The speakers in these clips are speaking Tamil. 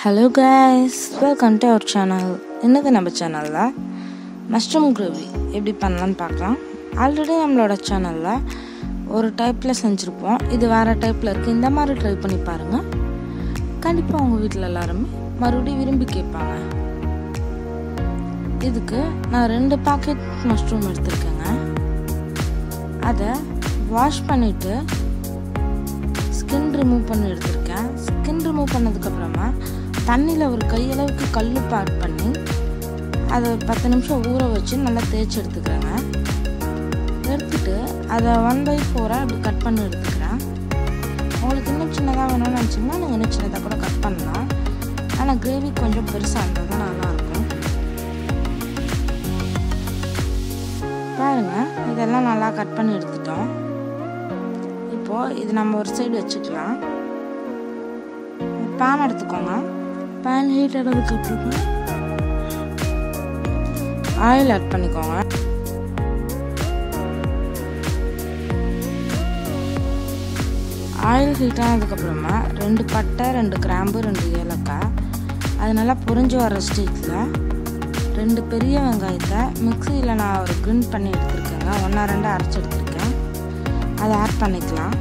Hello guys, welcome to our channel. இன்னைக்கு நம்ம சேனல்ல மஷ்ரூம் கிரேவி எப்படி பண்ணலாம்னு பார்க்கலாம். ஆல்ரெடி நம்மளோட சேனல்ல ஒரு டைப்ல செஞ்சிருப்போம். இது வேற டைப்ல இருக்கு. இந்த மாதிரி ட்ரை பண்ணி பாருங்க. கண்டிப்பா உங்க வீட்ல எல்லாரும் மறுபடியும் விரும்பி கேட்பாங்க. இதுக்கு நான் 2 பாக்கெட் மஷ்ரூம் எடுத்துர்க்கேங்க. அதை வாஷ் பண்ணிட்டு ஸ்கின் ரிமூவ் பண்ணி எடுத்துர்க்கேன். ஸ்கின் ரிமூவ் பண்ணதுக்கு அப்புறமா தண்ணியில் ஒரு கையளவுக்கு கல்லுப்பு ஆட் பண்ணி அதை 10 நிமிஷம் ஊற வச்சு நல்லா தேய்ச்சி எடுத்துக்கிறேங்க. எடுத்துட்டு அதை 1/4 அப்படி கட் பண்ணி எடுத்துக்கிறேன். உங்களுக்கு இன்னும் சின்னதாக வேணும்னு நினச்சிங்கன்னா நீங்கள் இன்னும் சின்னதாக கூட கட் பண்ணலாம். ஆனால் கிரேவி கொஞ்சம் பெருசாக இருந்தால் தான் நல்லாயிருக்கும். பாருங்கள், இதெல்லாம் நல்லா கட் பண்ணி எடுத்துட்டோம். இப்போது இது நம்ம ஒரு சைடு வச்சுக்கலாம். பேன் எடுத்துக்கோங்க. பேன் ஹீட் ஆனதுக்கு அப்புறமா ஆயில் ஆட் பண்ணிக்கோங்க. ஆயில் ஹீட் ஆனதுக்கப்புறமா 2 பட்டை, 2 கிராம்பு, 2 ஏலக்காய் அது நல்லா பொரிஞ்சு வர ஸ்டேஜில் 2 பெரிய வெங்காயத்தை மிக்சியில் நான் ஒரு கிரைண்ட் பண்ணி எடுத்துருக்கேங்க. 1-2 அரைச்சி எடுத்துருக்கேன். அதை ஆட் பண்ணிக்கலாம்.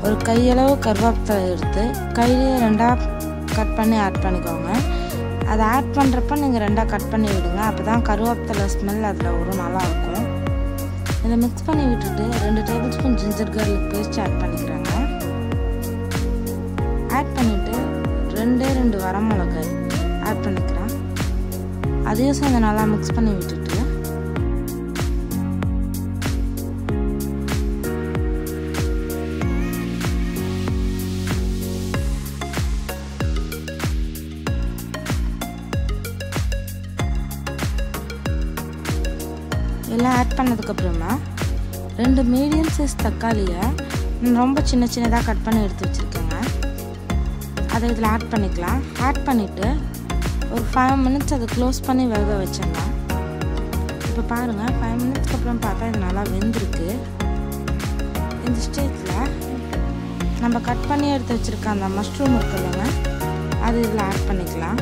ஒரு கையளவு கருவேப்பிலை எடுத்து கையிலே 2 கட் பண்ணி ஆட் பண்ணிக்கோங்க. அதை ஆட் பண்ணுறப்ப நீங்கள் 2 கட் பண்ணி விடுங்க. அப்போ தான் கருவேப்பிலை ஸ்மெல் அதில் வரும், நல்லாயிருக்கும். இதை மிக்ஸ் பண்ணி விட்டுட்டு 2 tablespoon ginger garlic paste add பண்ணிக்கிறேங்க. ஆட் பண்ணிவிட்டு 2 வரமிளகாய் ஆட் பண்ணிக்கிறேன். அதையும் சேர்ந்து நல்லா மிக்ஸ் பண்ணி விட்டுட்டு எல்லாம் ஆட் பண்ணதுக்கப்புறமா 2 மீடியம் சைஸ் தக்காளியை ரொம்ப சின்னதாக கட் பண்ணி எடுத்து வச்சுருக்கேங்க. அதை இதில் ஆட் பண்ணிக்கலாம். ஆட் பண்ணிவிட்டு ஒரு 5 மினிட்ஸ் அதை க்ளோஸ் பண்ணி வேக வச்சிடலாம். இப்போ பாருங்கள், 5 மினிட்ஸ்க்கு அப்புறம் பார்த்தா இது நல்லா வெந்திருக்கு. இந்த ஸ்டேஜில் நம்ம கட் பண்ணி எடுத்து வச்சுருக்க அந்த மஷ்ரூம் இருக்குல்லங்க, அது இதில் ஆட் பண்ணிக்கலாம்.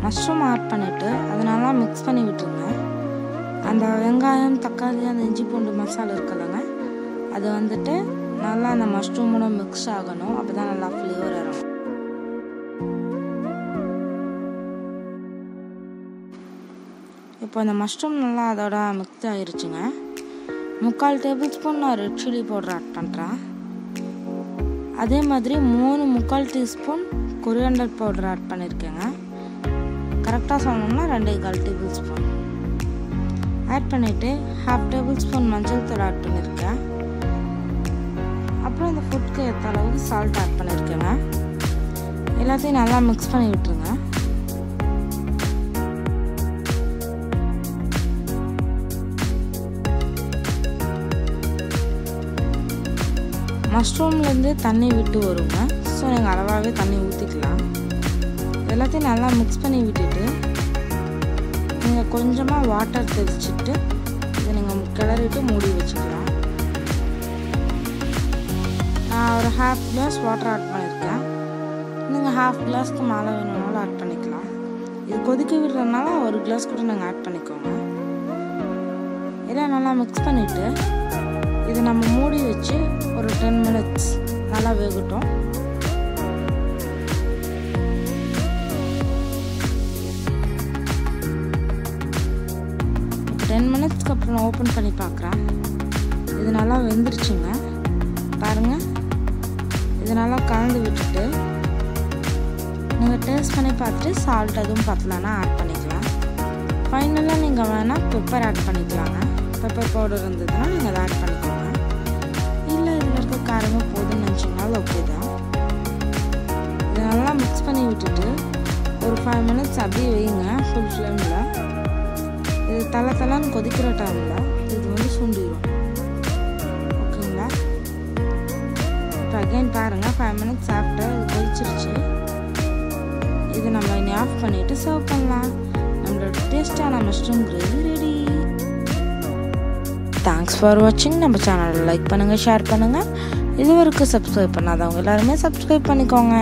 மஷ்ரூம் ஆட் பண்ணிவிட்டு அதை நல்லா மிக்ஸ் பண்ணி விட்டுருங்க. அந்த வெங்காயம், தக்காளி, அந்த இஞ்சி பூண்டு மசாலா இருக்குல்லங்க, அது வந்துட்டு நல்லா அந்த மஷ்ரூமோட மிக்ஸ் ஆகணும். அப்போ தான் நல்லா ஃப்ளேவர் வரும். இப்போ அந்த மஷ்ரூம் நல்லா அதோட மிக்ஸ் ஆகிருச்சுங்க. 3/4 டேபிள் ஸ்பூன் நான் ரெட் சில்லி பவுடர் ஆட் பண்ணுறேன். அதே மாதிரி 3/4 டீஸ்பூன் கொரியாண்டர் பவுடர் ஆட் பண்ணியிருக்கேங்க. கரெக்டாக சொல்லணும்னா 2/4 டேபிள் ஸ்பூன் ஆட் பண்ணிவிட்டு 1/2 டேபிள் ஸ்பூன் மஞ்சள் தூள் ஆட் பண்ணியிருக்கேன். அப்புறம் இந்த ஃபுட்க்கு ஏற்ற அளவுக்கு சால்ட் ஆட் பண்ணியிருக்கேங்க. எல்லாத்தையும் நல்லா மிக்ஸ் பண்ணி விட்டுருங்க. மஷ்ரூம்லேருந்து தண்ணி விட்டு வருங்க. ஸோ நீங்கள் அளவாகவே தண்ணி ஊற்றிக்கலாம். எல்லாத்தையும் நல்லா மிக்ஸ் பண்ணி விட்டுட்டு நீங்கள் கொஞ்சமாக வாட்டர் தெளிச்சுட்டு இதை நீங்கள் கிளறிட்டு மூடி வச்சுக்கலாம். நான் ஒரு 1/2 கிளாஸ் வாட்டர் ஆட் பண்ணியிருக்கேன். நீங்கள் 1/2 கிளாஸ்க்கு மேலே வேணும்னாலும் ஆட் பண்ணிக்கலாம். இது கொதிக்க விடுறதுனால 1 கிளாஸ் கூட நீங்கள் ஆட் பண்ணிக்கோங்க. எல்லாம் நல்லா மிக்ஸ் பண்ணிவிட்டு இதை நம்ம மூடி வச்சு ஒரு 10 மினிட்ஸ் நல்லா வேகட்டும். 10 மினிட்ஸ்க்கு அப்புறம் ஓப்பன் பண்ணி பார்க்குறேன். இது நல்லா வெந்துருச்சுங்க. பாருங்கள், இது நல்லா கலந்து விட்டுட்டு நீங்கள் டேஸ்ட் பண்ணி பார்த்துட்டு சால்ட் எதுவும் பத்தலைன்னா ஆட் பண்ணிக்கலாம். ஃபைனலாக நீங்கள் வேணால் பெப்பர் ஆட் பண்ணிக்கலாங்க. பெப்பர் பவுடர் இருந்ததுன்னா நீங்கள் அதை ஆட் பண்ணிக்கோங்க. இல்லை இதில் இருக்க காரமே போதும்னு நினச்சிங்கனாலும் ஓகே தான். இதை நல்லா மிக்ஸ் பண்ணி விட்டுட்டு ஒரு 5 minutes அப்படியே வைங்க ஃபுல் ஃப்ளேமில். இது தலை கொதிக்கிற டைமில் இது வந்து சுண்டிடும். ஓகேங்களா? இப்போ அகைன் பாருங்கள் 5 minutes ஆஃப்டர் இது கொதிச்சிருச்சு. இது நம்ம இனி ஆஃப் பண்ணிவிட்டு சர்வ் பண்ணலாம். நம்மளோட டேஸ்டான mushroom gravy ready. Thanks for வாட்சிங். நம்ம சேனலை லைக் பண்ணுங்கள், ஷேர் பண்ணுங்கள். இது வரைக்கும் சப்ஸ்கிரைப் பண்ணாதவங்க எல்லாருமே சப்ஸ்கிரைப் பண்ணிக்கோங்க.